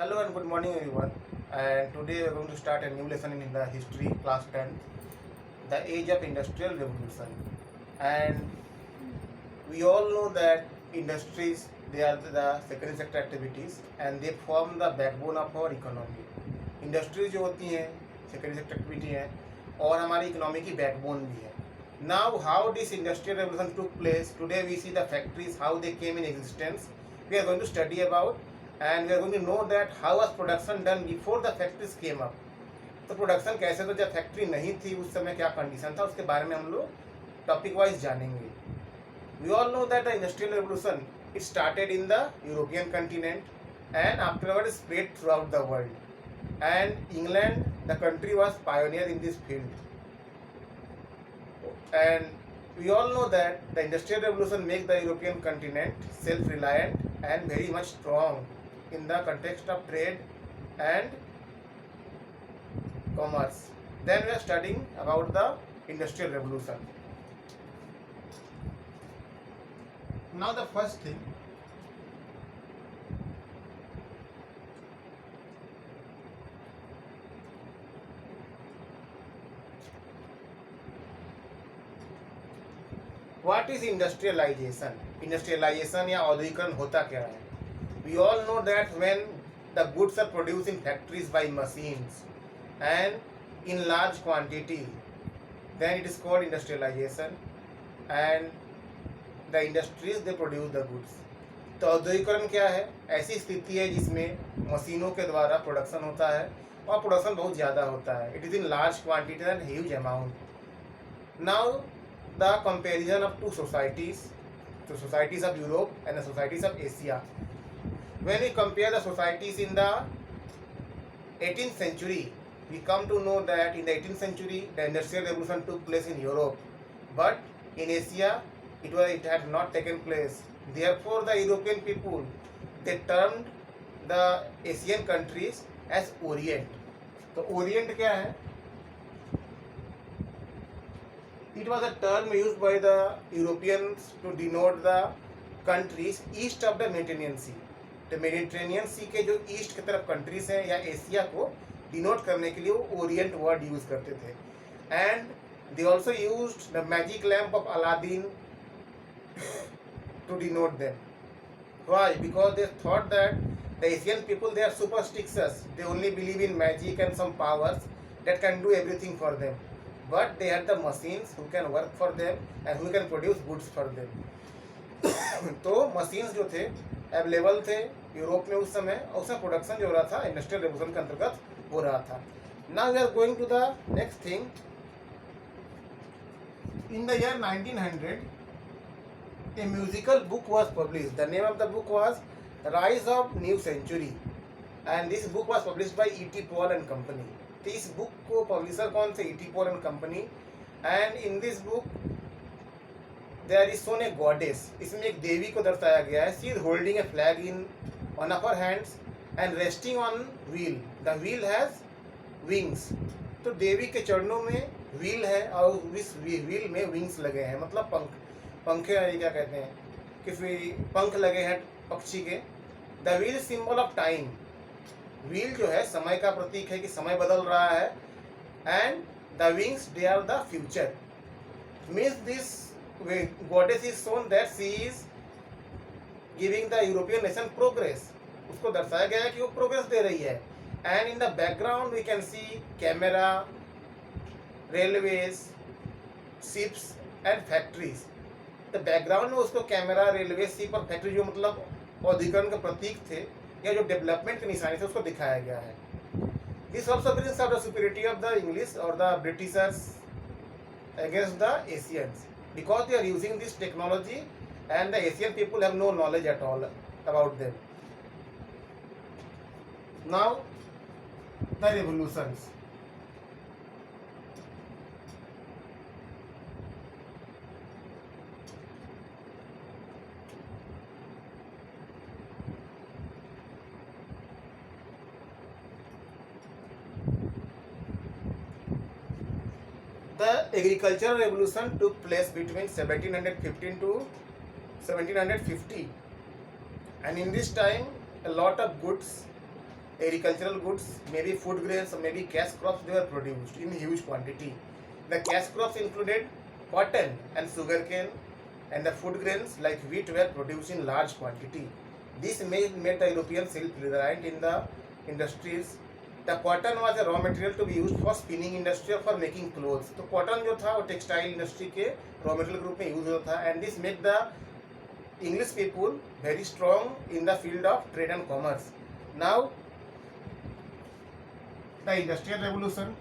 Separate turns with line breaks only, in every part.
Hello and good morning everyone. And today we are going to start a new lesson in the history class 10, the age of industrial revolution. And we all know that industries, they are the secondary sector activities and they form the backbone of our economy. Industries जो होती हैं secondary sector activity हैं और हमारी economy की backbone भी है. Now how this industrial revolution took place, today we see the factories how they came in existence. We are going to study about and we are going to know that how was production done before the factories came up. तो production कैसे, तो जब factory नहीं थी उस समय क्या condition था, उसके बारे में हम लोग टॉपिक वाइज जानेंगे. We all know that the industrial revolution it started in the European continent and afterward spread throughout the world. And England, the country was pioneer in this field. And we all know that the industrial revolution make the European continent self-reliant and very much strong in the context of trade and commerce. Then we are studying about the industrial revolution. Now the first thing, what is industrialisation. Industrialisation या औद्योगिकरण होता क्या है. We all know that when the goods are produce in factories by machines and in large quantity, then it is called industrialisation and the industries they produce the goods. तो औद्योगिकरण क्या है, ऐसी स्थिति है जिसमें मशीनों के द्वारा प्रोडक्शन होता है और प्रोडक्शन बहुत ज़्यादा होता है. It is in large quantity and huge amount. Now the comparison of two societies, the societies of Europe and the societies of Asia. When we compare the societies in the 18th century, we come to know that in the 18th century the industrial revolution took place in Europe, but in Asia it had not taken place. Therefore the European people, they termed the Asian countries as Orient. तो Orient क्या है? It was a term used by the Europeans to denote the countries east of the Mediterranean Sea. तो Mediterranean सी के जो east की तरफ countries हैं या एशिया को डिनोट करने के लिए वो ओरिएंट वर्ड यूज करते थे. And they also used the magic lamp of Aladdin to denote them. Why? Because they thought that the Asian people, they are superstitious, they only believe in magic and some powers that can do everything for them. But they had the machines who can work for them and who can produce goods for them. तो machines जो थे available थे Europe में उस समय, और उसमें production जो हो रहा था इंडस्ट्रियल रेवोल्यूशन के अंतर्गत हो रहा था. Now we are going to the next thing. In the year 1900 a musical book was published. The name of the book was Rise of New Century and this book was published by E.T. Paul and Company. तो इस book को publisher कौन से? E.T. Paul and Company. And in this book there is shown a goddess. इसमें एक देवी को दर्शाया गया है. She is holding a flag in on upper hands and resting on wheel. The wheel has wings. तो देवी के चरणों में व्हील है और इस व्हील में विंग्स लगे हैं, मतलब पंखे क्या कहते हैं, किसी पंख लगे हैं पक्षी के. The wheel symbol of time. Wheel जो है समय का प्रतीक है कि समय बदल रहा है. And the wings they are the future. Means this goddess is shown that she is giving the European nation progress. उसको दर्शाया गया है कि वो प्रोग्रेस दे रही है. And in the background we can see camera, railways, ships and factories. The background में उसको कैमरा, रेलवे, शिप और फैक्ट्री जो मतलब औद्योगिकरण के प्रतीक थे या जो डेवलपमेंट के निशानी थे उसको दिखाया गया है. This also brings out the superiority of the English और the Britishers against the Asians because they are using this technology and the Asian people have no knowledge at all about them. Now the revolutions. The agricultural revolution took place between 1715 to 1750, and in this time a lot of goods agricultural goods, maybe food grains, or maybe cash crops, they were produced in huge quantity. The cash crops included cotton and sugarcane, and the food grains like wheat were produced in large quantity. This made the Europeans self-reliant in the industries. The cotton was a raw material to be used for spinning industry or for making clothes. तो cotton जो था वो textile industry के raw material के रूप में use होता था, and this make the English people very strong in the field of trade and commerce. Now, the Industrial Revolution.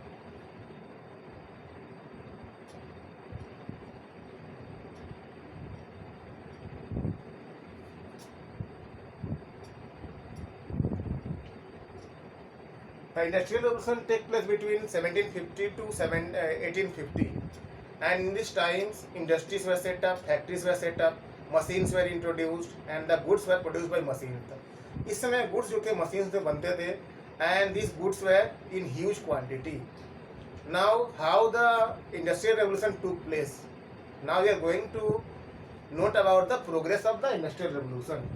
The Industrial Revolution take place between 1750 to 1850, and in these times industries were set up, factories were set up, machines were introduced, and the goods were produced by machines. इस समय goods जो थे machines से बनते थे, and these goods were in huge quantity. Now, how the Industrial Revolution took place? Now we are going to note about the progress of the Industrial Revolution.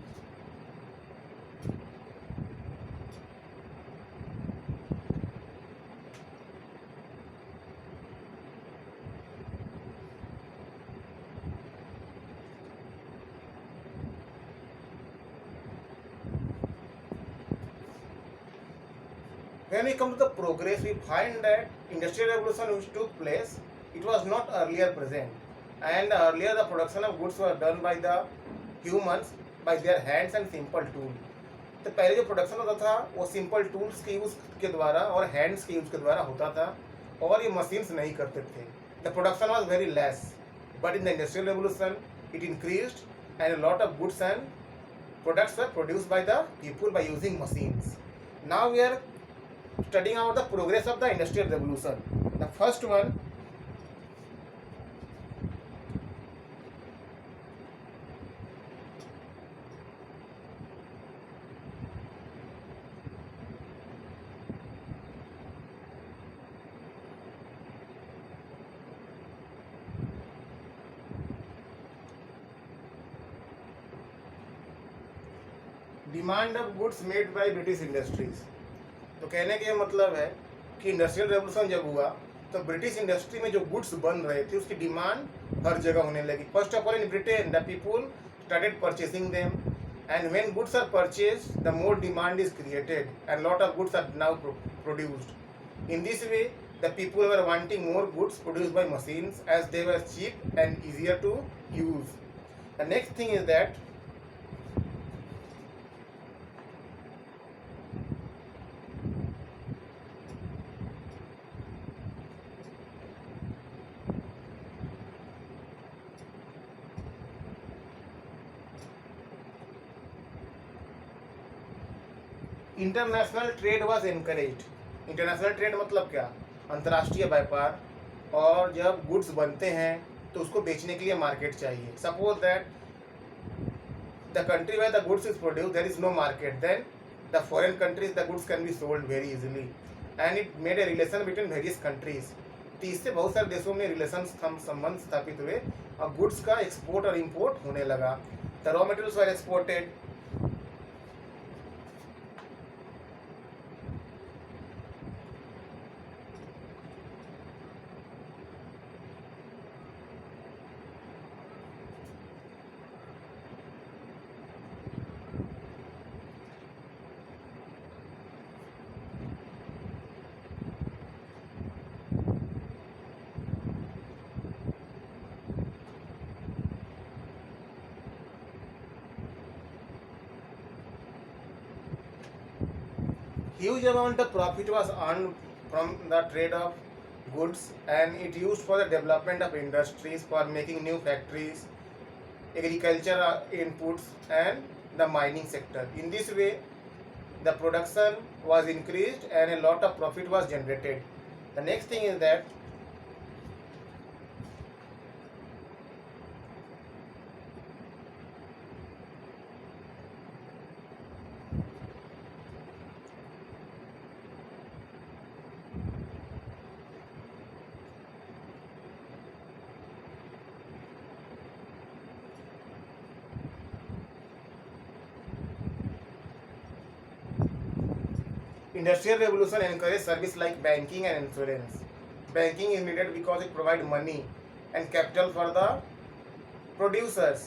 When we come to the progress, we find that Industrial Revolution which took place, it was not earlier present. And earlier the production of goods were done by the humans by their hands and simple tools. तो पहले जो production होता था वो simple tools के use के द्वारा और हैंड्स के यूज़ के द्वारा होता था, और ये मशीन्स नहीं करते थे. The production was very less, but in the industrial revolution it increased and lot of goods and products were produced by the people by using machines. Now we are studying about the progress of the Industrial Revolution. The first one, demand of goods made by British industries. तो कहने का मतलब है कि industrial revolution जब हुआ तो British industry में जो गुड्स बन रहे थे उसकी डिमांड हर जगह होने लगी. First of all in Britain the people started purchasing them, and when goods are purchase the more demand is created and lot of goods are now produced. In this way the people were wanting more goods produced by machines as they were cheap and easier to use. The next thing is that international trade was encouraged. International trade मतलब क्या? अंतर्राष्ट्रीय व्यापार. और जब goods बनते हैं तो उसको बेचने के लिए मार्केट चाहिए. Suppose that the country where the goods is produce there is no market, then the foreign countries the goods can be sold very easily, and it made a relation between various countries. तो इससे बहुत सारे देशों में relation संबंध स्थापित हुए और गुड्स का एक्सपोर्ट और इम्पोर्ट होने लगा. The raw materials were exported. Huge amount of profit was earned from the trade of goods, and it used for the development of industries, for making new factories, agriculture inputs, and the mining sector. In this way, the production was increased and a lot of profit was generated. The next thing is that Industrial revolution encouraged service like banking and insurance. Banking is needed because it provides money and capital for the producers.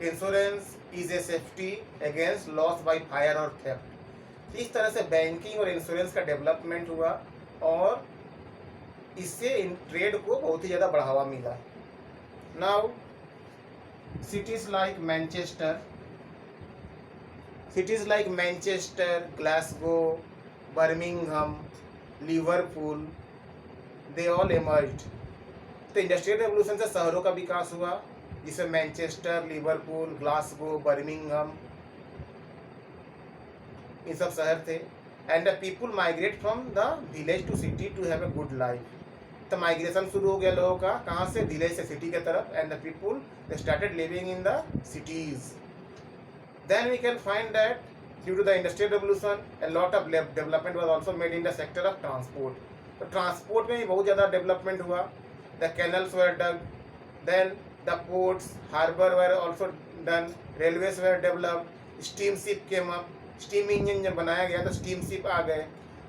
Insurance is a safety against loss by fire or theft. इस तरह से banking और insurance का development हुआ और इससे trade को बहुत ही ज़्यादा बढ़ावा मिला. Now cities like Manchester, Glasgow, Birmingham, Liverpool, they all emerged. तो इंडस्ट्रियल रेवोल्यूशन से शहरों का विकास हुआ जिसमें मैनचेस्टर, लिवरपूल, ग्लासगो, बर्मिंघम इन सब शहर थे. And the people migrate from the village to city to have a good life. तो माइग्रेशन शुरू हो गया लोगों का, कहाँ से, विलेज से सिटी की तरफ. And the people they started living in the cities. Then we can find that due to the industrial revolution, a lot of development was also made in the sector of transport. तो transport में भी बहुत ज़्यादा development हुआ. The canals were dug, then the ports, harbor were also done, railways were developed, steamship came up, steam engine जब बनाया गया तो steamship आ गए.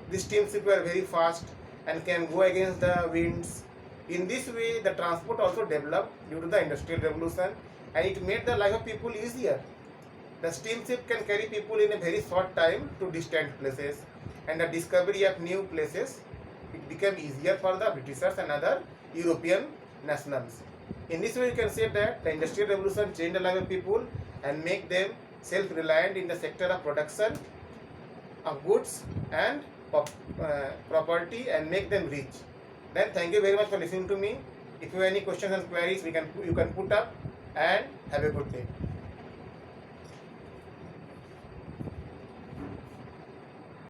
The steamship were very fast and can go against the winds. In this way, the transport also developed due to the industrial revolution, and it made the life of people easier. The steamship can carry people in a very short time to distant places, and the discovery of new places, it became easier for the Britishers and other European nationals. In this way, you can say that the industrial revolution changed the life of people and make them self-reliant in the sector of production of goods and property and make them rich. Then thank you very much for listening to me. If you have any questions and queries, you can put up, and have a good day.